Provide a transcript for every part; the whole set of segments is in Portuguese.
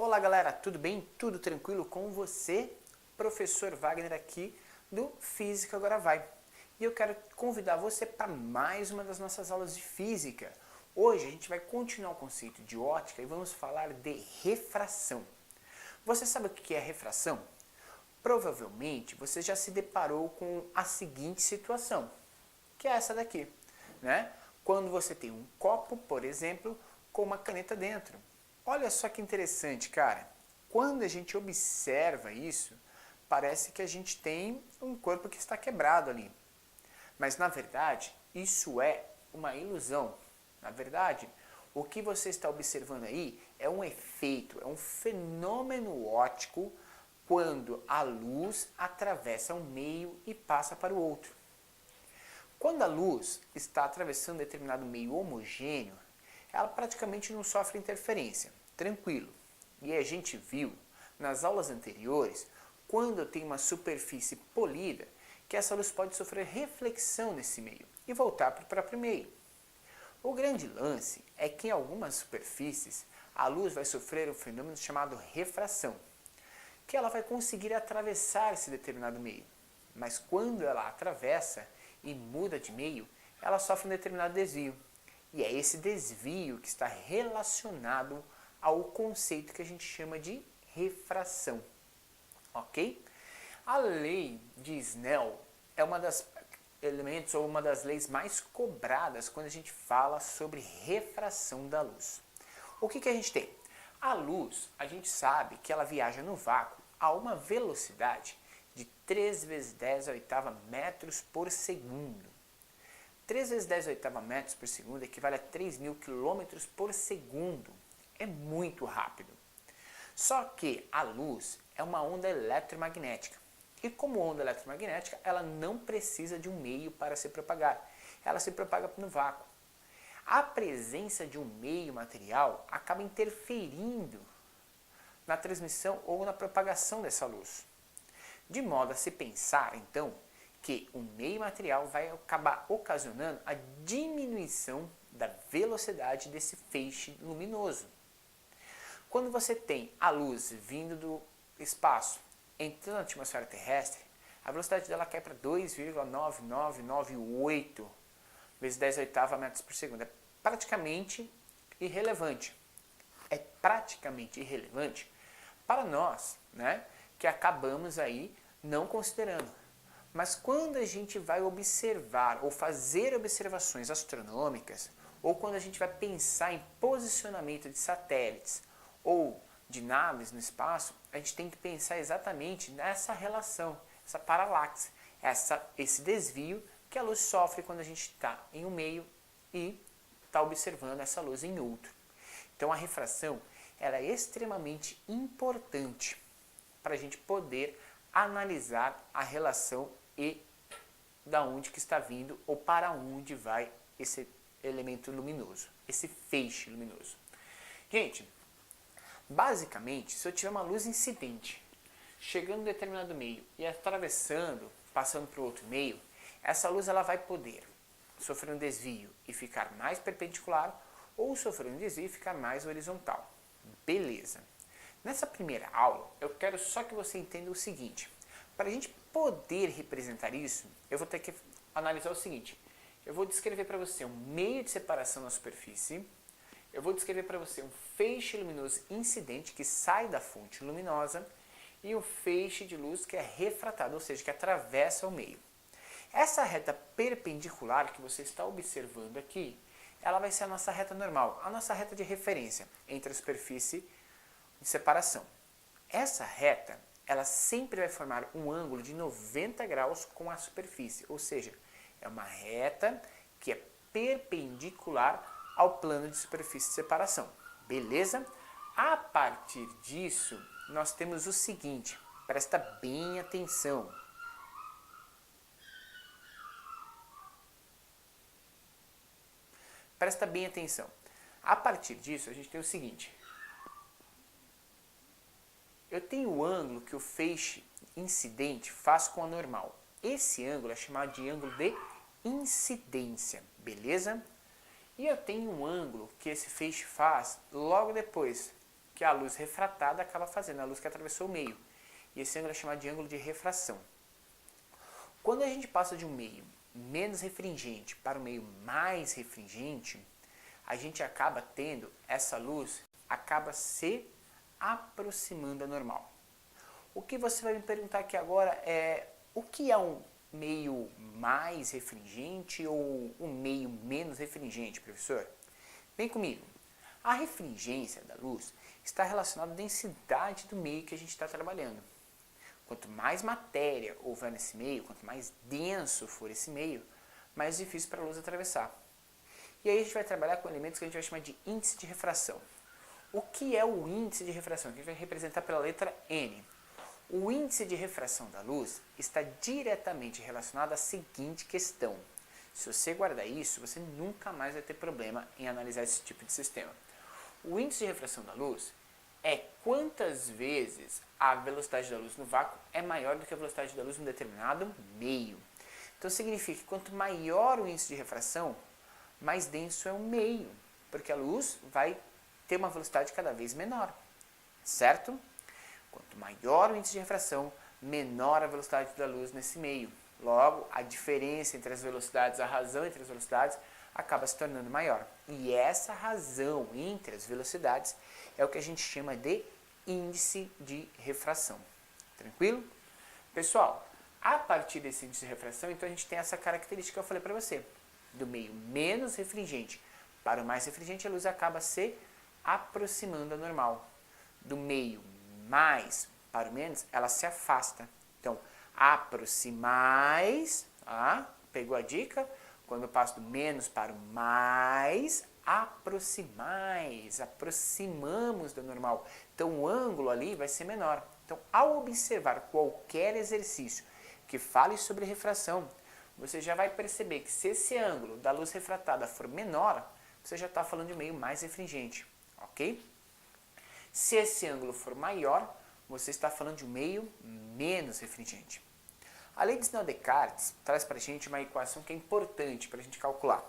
Olá galera, tudo bem? Tudo tranquilo com você? Professor Wagner aqui do Física Agora Vai. E eu quero convidar você para mais uma das nossas aulas de Física. Hoje a gente vai continuar o conceito de ótica e vamos falar de refração. Você sabe o que é refração? Provavelmente você já se deparou com a seguinte situação, que é essa daqui, né? Quando você tem um copo, por exemplo, com uma caneta dentro. Olha só que interessante, cara. Quando a gente observa isso, parece que a gente tem um corpo que está quebrado ali. Mas na verdade, isso é uma ilusão. Na verdade, o que você está observando aí é um efeito, é um fenômeno óptico quando a luz atravessa um meio e passa para o outro. Quando a luz está atravessando determinado meio homogêneo, ela praticamente não sofre interferência, tranquilo. E a gente viu nas aulas anteriores, quando tem uma superfície polida, que essa luz pode sofrer reflexão nesse meio e voltar para o próprio meio. O grande lance é que em algumas superfícies a luz vai sofrer um fenômeno chamado refração, que ela vai conseguir atravessar esse determinado meio. Mas quando ela atravessa e muda de meio, ela sofre um determinado desvio. E é esse desvio que está relacionado ao conceito que a gente chama de refração. Ok? A lei de Snell é uma das elementos ou uma das leis mais cobradas quando a gente fala sobre refração da luz. O que a gente tem? A luz, a gente sabe que ela viaja no vácuo a uma velocidade de 3 vezes 10 a oitava metros por segundo. 3 vezes 10 a oitava metros por segundo equivale a 3.000 quilômetros por segundo. É muito rápido. Só que a luz é uma onda eletromagnética. E como onda eletromagnética, ela não precisa de um meio para se propagar. Ela se propaga no vácuo. A presença de um meio material acaba interferindo na transmissão ou na propagação dessa luz. De modo a se pensar, então, que o meio material vai acabar ocasionando a diminuição da velocidade desse feixe luminoso. Quando você tem a luz vindo do espaço, entrando na atmosfera terrestre, a velocidade dela cai para 2,9998 vezes 10 a oitava metros por segundo. É praticamente irrelevante. É praticamente irrelevante para nós, né, que acabamos aí não considerando. Mas quando a gente vai observar ou fazer observações astronômicas, ou quando a gente vai pensar em posicionamento de satélites ou de naves no espaço, a gente tem que pensar exatamente nessa relação, essa paralaxe, esse desvio que a luz sofre quando a gente está em um meio e está observando essa luz em outro. Então a refração ela é extremamente importante para a gente poder analisar a relação e da onde que está vindo ou para onde vai esse elemento luminoso, esse feixe luminoso. Gente, basicamente, se eu tiver uma luz incidente chegando em determinado meio e atravessando, passando para o outro meio, essa luz ela vai poder sofrer um desvio e ficar mais perpendicular ou sofrer um desvio e ficar mais horizontal. Beleza. Nessa primeira aula, eu quero só que você entenda o seguinte. Para a gente poder representar isso, eu vou ter que analisar o seguinte. Eu vou descrever para você um meio de separação na superfície. Eu vou descrever para você um feixe luminoso incidente que sai da fonte luminosa e um feixe de luz que é refratado, ou seja, que atravessa o meio. Essa reta perpendicular que você está observando aqui, ela vai ser a nossa reta normal, a nossa reta de referência entre a superfície de separação. Essa reta, ela sempre vai formar um ângulo de 90 graus com a superfície, ou seja, é uma reta que é perpendicular ao plano de superfície de separação. Beleza? A partir disso, nós temos o seguinte, presta bem atenção. Presta bem atenção. A partir disso, a gente tem o seguinte. Eu tenho o ângulo que o feixe incidente faz com a normal. Esse ângulo é chamado de ângulo de incidência, beleza? E eu tenho um ângulo que esse feixe faz logo depois que a luz refratada acaba fazendo, a luz que atravessou o meio. E esse ângulo é chamado de ângulo de refração. Quando a gente passa de um meio menos refringente para um meio mais refringente, a gente acaba tendo, essa luz acaba se aproximando da normal. O que você vai me perguntar aqui agora é, o que é um meio mais refringente ou um meio menos refringente, professor? Vem comigo. A refringência da luz está relacionada à densidade do meio que a gente está trabalhando. Quanto mais matéria houver nesse meio, quanto mais denso for esse meio, mais difícil para a luz atravessar. E aí a gente vai trabalhar com elementos que a gente vai chamar de índice de refração. O que é o índice de refração? Que a gente vai representar pela letra N. O índice de refração da luz está diretamente relacionado à seguinte questão. Se você guardar isso, você nunca mais vai ter problema em analisar esse tipo de sistema. O índice de refração da luz é quantas vezes a velocidade da luz no vácuo é maior do que a velocidade da luz em um determinado meio. Então significa que quanto maior o índice de refração, mais denso é o meio, porque a luz vai ter uma velocidade cada vez menor, certo? Quanto maior o índice de refração, menor a velocidade da luz nesse meio. Logo, a diferença entre as velocidades, a razão entre as velocidades, acaba se tornando maior. E essa razão entre as velocidades é o que a gente chama de índice de refração. Tranquilo? Pessoal, a partir desse índice de refração, então a gente tem essa característica que eu falei para você. Do meio menos refringente para o mais refringente, a luz acaba se aproximando da normal. Do meio mais para o menos, ela se afasta. Então, aproximais, pegou a dica? Quando eu passo do menos para o mais, aproximais, aproximamos do normal. Então, o ângulo ali vai ser menor. Então, ao observar qualquer exercício que fale sobre refração, você já vai perceber que se esse ângulo da luz refratada for menor, você já está falando de meio mais refringente, ok? Se esse ângulo for maior, você está falando de um meio menos refringente. A lei de Snell-Descartes traz para a gente uma equação que é importante para a gente calcular.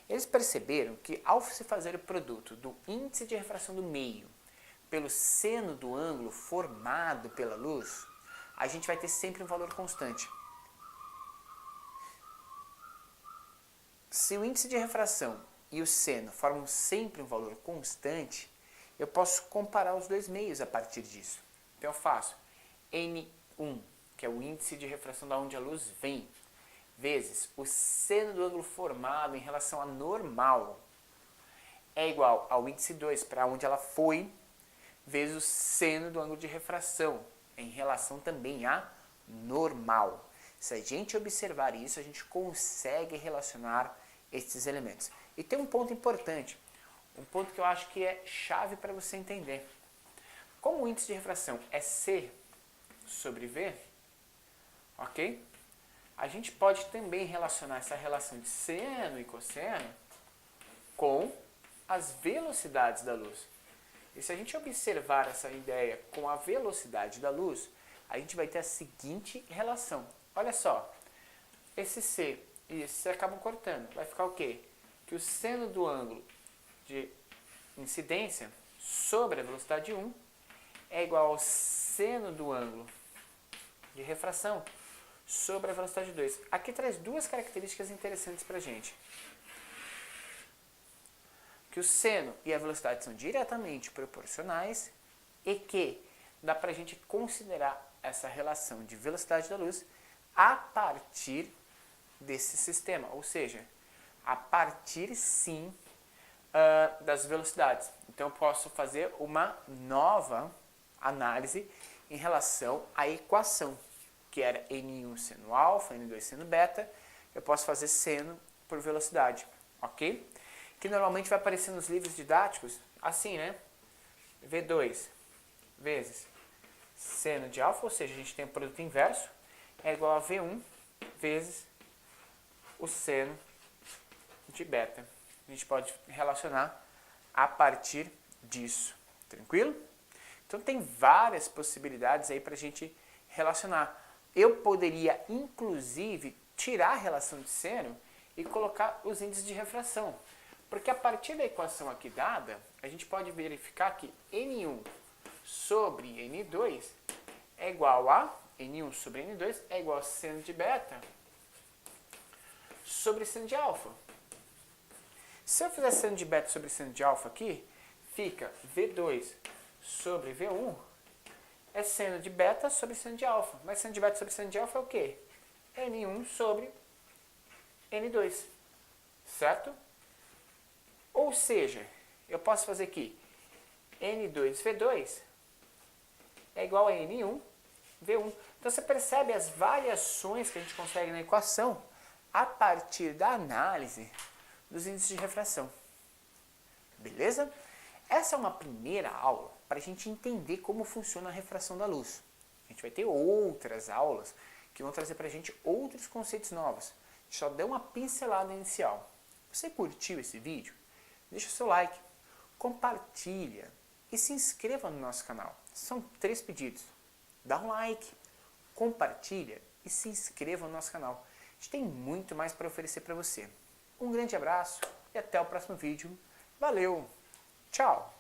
Eles perceberam que ao se fazer o produto do índice de refração do meio pelo seno do ângulo formado pela luz, a gente vai ter sempre um valor constante. Se o índice de refração e o seno formam sempre um valor constante, eu posso comparar os dois meios a partir disso. Então eu faço N1, que é o índice de refração da onde a luz vem, vezes o seno do ângulo formado em relação à normal, é igual ao índice 2 para onde ela foi, vezes o seno do ângulo de refração em relação também à normal. Se a gente observar isso, a gente consegue relacionar esses elementos. E tem um ponto importante, um ponto que eu acho que é chave para você entender. Como o índice de refração é C sobre V, ok? A gente pode também relacionar essa relação de seno e cosseno com as velocidades da luz. E se a gente observar essa ideia com a velocidade da luz, a gente vai ter a seguinte relação. Olha só, esse C e esse C acabam cortando. Vai ficar o quê? Que o seno do ângulo de incidência sobre a velocidade 1 é igual ao seno do ângulo de refração sobre a velocidade 2. Aqui traz duas características interessantes para a gente. Que o seno e a velocidade são diretamente proporcionais e que dá para a gente considerar essa relação de velocidade da luz a partir desse sistema, ou seja, a partir sim das velocidades. Então eu posso fazer uma nova análise em relação à equação, que era N1 seno alfa, N2 seno beta, eu posso fazer seno por velocidade, ok? Que normalmente vai aparecer nos livros didáticos assim, né? V2 vezes seno de alfa, ou seja, a gente tem o produto inverso, é igual a V1 vezes o seno de beta. A gente pode relacionar a partir disso, tranquilo? Então tem várias possibilidades aí para a gente relacionar. Eu poderia, inclusive, tirar a relação de seno e colocar os índices de refração. Porque a partir da equação aqui dada, a gente pode verificar que N1 sobre N2 é igual a N1 sobre N2 é igual a seno de beta sobre seno de alfa. Se eu fizer seno de beta sobre seno de alfa aqui, fica V2 sobre V1 é seno de beta sobre seno de alfa. Mas seno de beta sobre seno de alfa é o quê? N1 sobre N2, certo? Ou seja, eu posso fazer aqui N2V2 é igual a N1 V1. Então você percebe as variações que a gente consegue na equação a partir da análise dos índices de refração. Beleza? Essa é uma primeira aula para a gente entender como funciona a refração da luz. A gente vai ter outras aulas que vão trazer para a gente outros conceitos novos. Só dê uma pincelada inicial. Você curtiu esse vídeo? Deixa o seu like, compartilha e se inscreva no nosso canal. São 3 pedidos. Dá um like, compartilha e se inscreva no nosso canal. A gente tem muito mais para oferecer para você. Um grande abraço e até o próximo vídeo. Valeu! Tchau!